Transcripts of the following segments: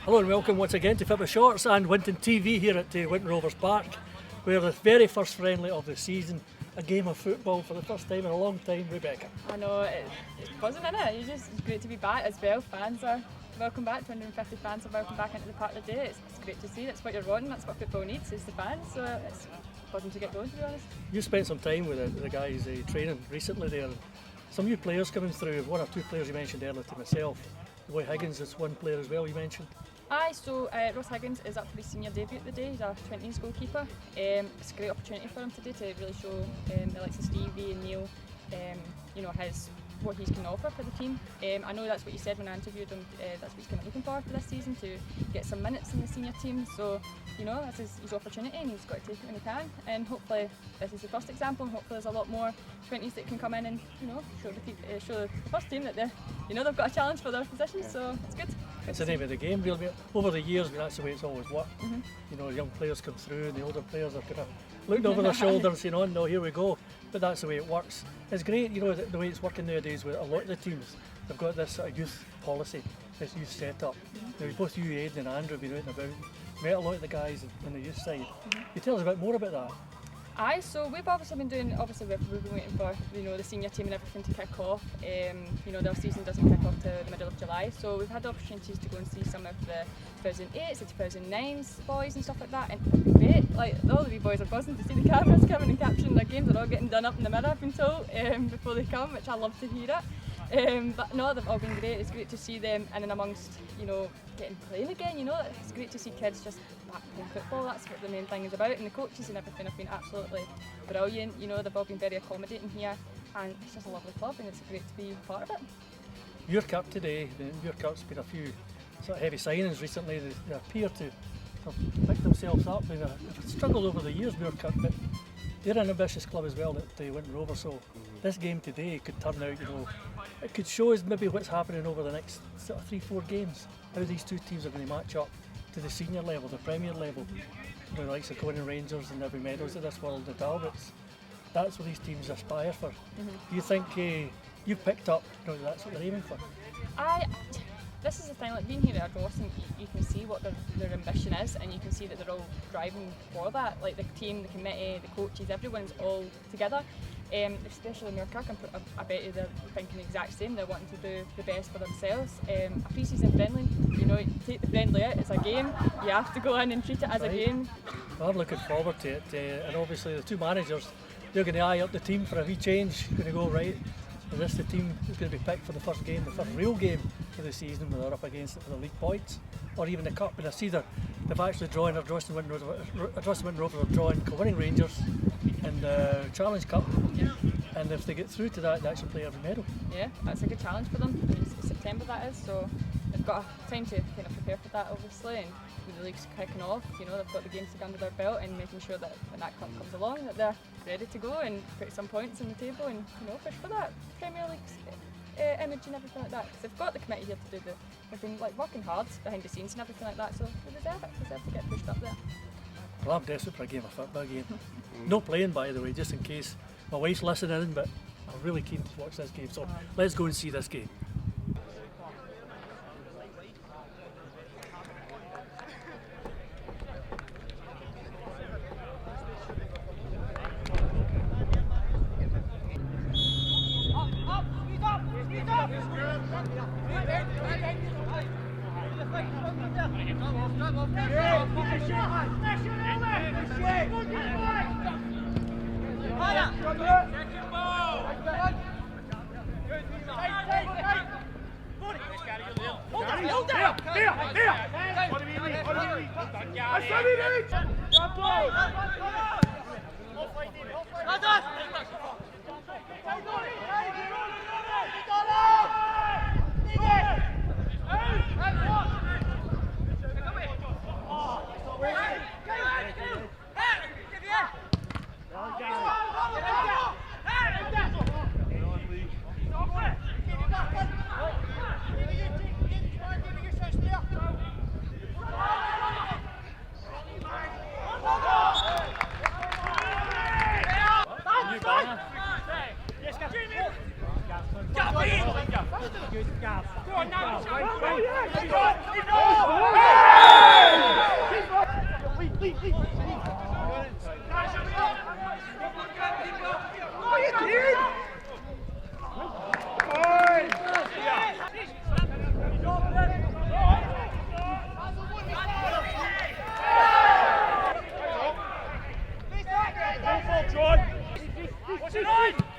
Hello and welcome once again to Fitba Shorts and Winton TV here at Winton Rovers Park, where the very first friendly of the season, a game of football for the first time in a long time. Rebecca. I know, it's buzzing, isn't it? It's great to be back as well. Fans are welcome back, 250 fans are welcome back into the park today. It's great to see. That's what you're wanting, that's what football needs, is the fans. So it's buzzing to get going, to be honest. You spent some time with the guys training recently there. Some new players coming through, one or two players you mentioned earlier to myself. Roy Higgins is one player as well you mentioned. So Ross Higgins is up for his senior debut today. He's a 20s goalkeeper. It's a great opportunity for him today to really show the likes of Stevie and Neil, what he can offer for the team. I know that's what you said when I interviewed him. That's what he's kind of looking for this season, to get some minutes in the senior team. So that's his opportunity, and he's got to take it when he can. And hopefully this is the first example, and hopefully there's a lot more 20s that can come in and show the first team that they've got a challenge for their position. So it's good. It's the name of the game, really. Over the years, that's the way it's always worked. Young players come through, and the older players are kind of looking over their shoulders, saying, "Oh no, here we go." But that's the way it works. It's great, the way it's working nowadays with a lot of the teams. They've got this sort of youth policy, this youth setup. Both you, Aidan and Andrew, have been out and about. Met a lot of the guys on the youth side. Can you tell us a bit more about that? So we've obviously been doing, we've been waiting for the senior team and everything to kick off. Their season doesn't kick off to the middle of July, so we've had opportunities to go and see some of the 2008s, the 2009s boys and stuff like that, and it's been great. Like, all the wee boys are buzzing to see the cameras coming and capturing their games. They're all getting done up in the mirror, I've been told, before they come, which I love to hear it. But no, they've all been great. It's great to see them in and amongst, getting playing again. It's great to see kids just back playing football. That's what the main thing is about. And the coaches and everything have been absolutely brilliant. They've all been very accommodating here, and it's just a lovely club, and it's great to be part of it. Muirkirk today, Muirkirk's been a few sort of heavy signings recently. They appear to have picked themselves up. They've struggled over the years, Muirkirk, but they're an ambitious club as well at Winton Rovers. So this game today could turn out, it could show us maybe what's happening over the next sort of 3-4 games, how these two teams are going to match up to the senior level, the Premier level. The likes of Colin Rangers and Every Meadows of this world, the Talbots. That's what these teams aspire for. Do you think you've picked up, that's what they're aiming for? This is the thing, like being here at Ardrossan, you can see what their ambition is, and you can see that they're all driving for that. Like the team, the committee, the coaches, everyone's all together. Especially Muirkirk, I bet you they're thinking the exact same. They're wanting to do the best for themselves. A pre-season friendly, you take the friendly out, it's a game. You have to go in and treat it as a game. Well, I'm looking forward to it, and obviously the two managers, they're going to eye up the team for a wee change. Going to go right. Is this the team who's going to be picked for the first game, the first real game of the season, when they're up against it for the league points, or even the cup? And I see they've actually drawn Ardrossan Winton Rovers are drawing Colin Rangers in the Challenge Cup, and if they get through to that, they actually play every medal. Yeah, that's a good challenge for them. It's September that is, so they've got time to kind of prepare for that, obviously. And with the league's kicking off, they've got the games to go under their belt, and making sure that when that cup comes along, that they're ready to go and put some points on the table and push for that Premier League image and everything like that. Because they've got the committee here to do they've been working hard behind the scenes and everything like that, so they deserve to get pushed up there. Well, I'm desperate for a game of football game. No playing, by the way, just in case my wife's listening in, but I'm really keen to watch this game, so let's go and see this game. What's it on?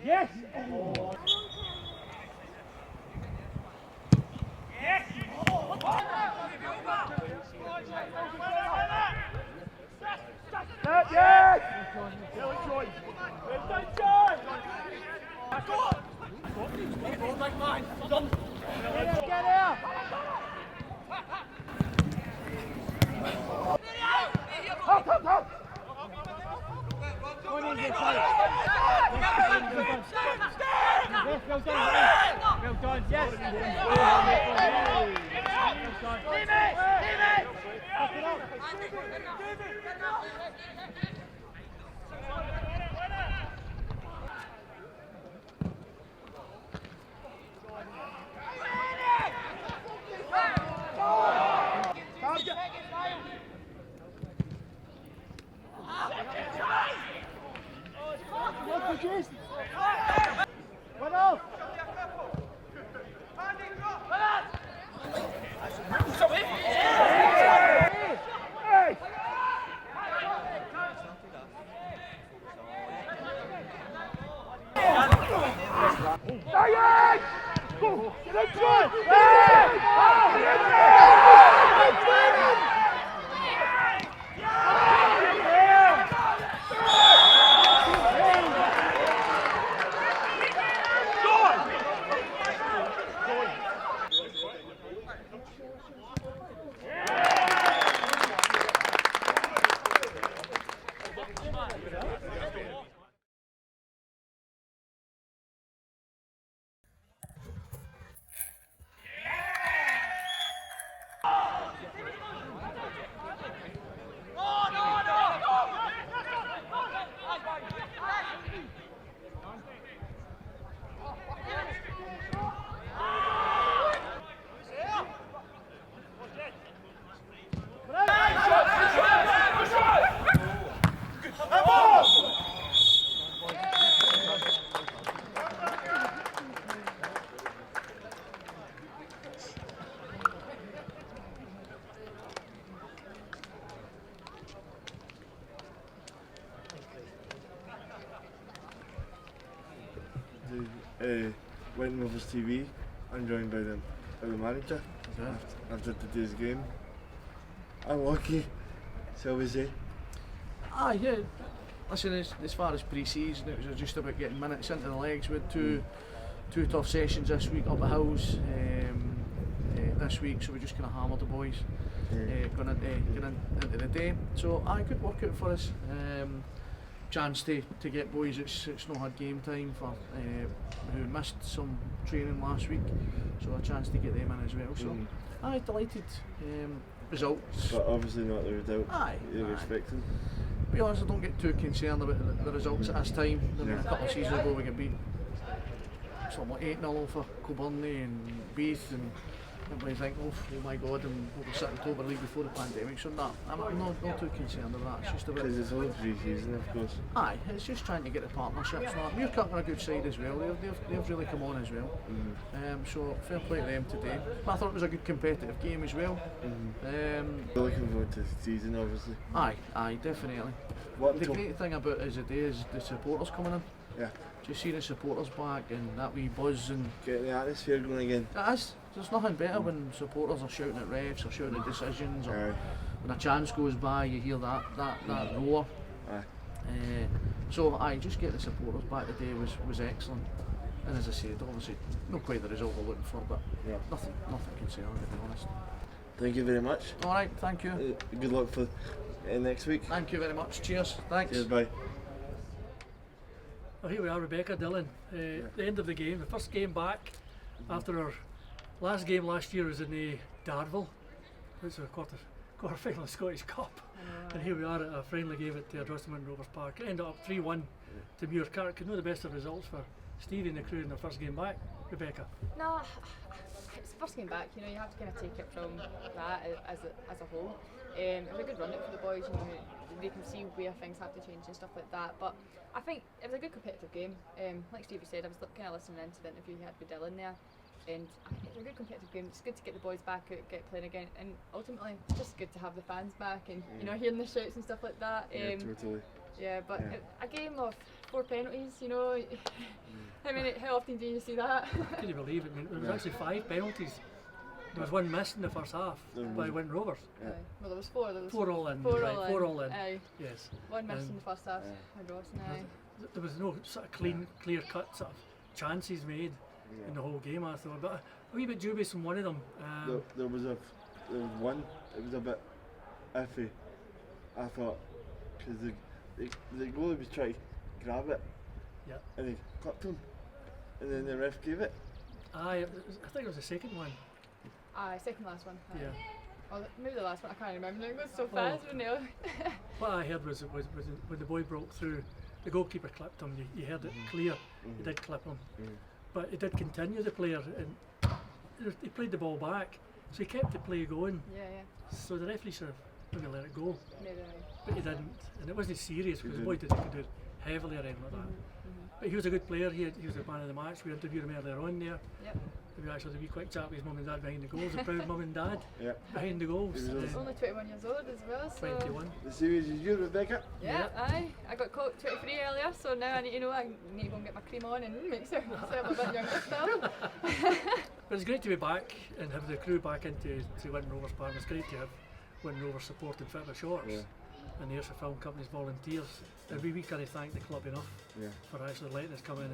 Yes! Winton Rovers TV. I'm joined by the manager after today's game. Unlucky, shall we say? Yeah. Listen, as far as pre-season, it was just about getting minutes into the legs. We had two tough sessions this week up at Hills this week, so we just kind of hammered the boys going into the day. So good workout for us. Chance to get boys it's not had game time for who missed some training last week, so a chance to get them in as well. So delighted. Results, but obviously not the result you were expecting. To be honest, I don't get too concerned about the results at this time. I mean, a couple of seasons ago we got beat something like 8-0 over Kilburney and Beath, and everybody think, oh my god, and we were sitting October League before the pandemic, so I'm not too concerned about that. It's just about, because it's only pre-season, of course. It's just trying to get the partnerships. Muirkirk are a good side as well. They've really come on as well. So fair play to them today. But I thought it was a good competitive game as well. Looking forward to the season, obviously. Definitely. The great thing about it is the supporters coming in. Yeah. Just seeing the supporters back and that wee buzz and getting the atmosphere going again. It is. There's nothing better when supporters are shouting at refs or shouting at decisions, or when a chance goes by you hear that roar. So just get the supporters back today was excellent. And as I said, obviously not quite the result we're looking for, but nothing concerning, to be honest. Thank you very much. Alright, thank you. Good luck for next week. Thank you very much. Cheers. Thanks. Cheers, bye. Well, here we are, Rebecca, Dillon. The end of the game, the first game back after our last game last year was in Darvel. It's a quarter final of Scottish Cup. And here we are at a friendly game at the Ardrossan Winton Rovers Park. It ended up 3-1 to Muirkirk. Not the best of results for Stevie and the crew in their first game back. Rebecca? No, it's the first game back, you have to kind of take it from that as a whole. It was a good run out for the boys, they can see where things have to change and stuff like that, but I think it was a good competitive game. Like Stevie said, I was kind of listening into the interview he had with Dillon there, and I think it was a good competitive game. It's good to get the boys back out, get playing again, and ultimately it's just good to have the fans back and hearing the shouts and stuff like that. Totally. Yeah, but a game of 4 penalties, how often do you see that? Can you believe it? I mean, there was actually 5 penalties. There was one missed in the first half by Winton Rovers. Well, there was 4. There was 4 all in. 4 all in. Yes. One missed in the first half. Ardrossan. There was no sort of clear cut sort of chances made in the whole game, I thought. But a wee bit dubious from one of them. There was one. It was a bit iffy, I thought, because the goalie was trying to grab it, and he clipped him, and then the ref gave it. Aye, I think it was the second one. Aye, second last one. Aye. Yeah. Or maybe the last one, I can't remember. It goes so fast, wasn't it? What I heard was when the boy broke through, the goalkeeper clipped him. You heard it clear. He did clip him, but he did continue the player, and he played the ball back, so he kept the play going. Yeah. So the referee should have maybe let it go, Maybe. but he didn't, and it wasn't serious because the boy didn't do it heavily or anything like that. But he was a good player. He was the man of the match. We interviewed him earlier on there. Yep. We actually had a wee quick chat with his mum and dad behind the goals. A proud mum and dad behind the goals. He's only 21 years old as well. So 21. The series is you, Rebecca? Yeah, aye. I got caught 23 earlier, so now I need to know I need to go and get my cream on and make myself a bit younger still. But it's great to be back and have the crew back into Winton Rovers Park. It's great to have Winton Rovers supporting Fitba shorts and the Ayrshire Film Company's volunteers. And we can't thank the club enough for actually letting us come in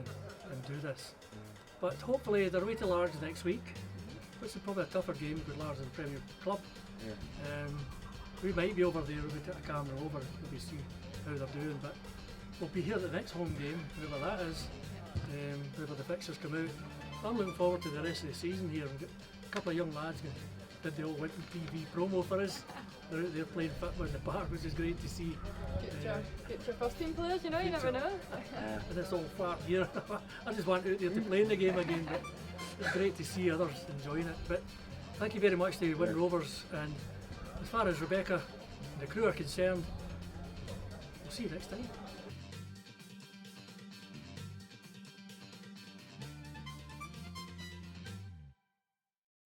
and do this. But hopefully they're away to Largs next week, which is probably a tougher game because Largs is a Premier Club. We might be over there, we'll take a camera over and maybe see how they're doing, but we'll be here at the next home game, whoever that is, whenever the fixtures come out. I'm looking forward to the rest of the season here. We've got a couple of young lads who did the old Winton TV promo for us. They're out there playing Fitba in the park, which is great to see. Get your first team players, you know, you never know. And this old fart here, I just want out there to play in the game again, but it's great to see others enjoying it. But thank you very much to Winton Rovers, and as far as Rebecca and the crew are concerned, we'll see you next time.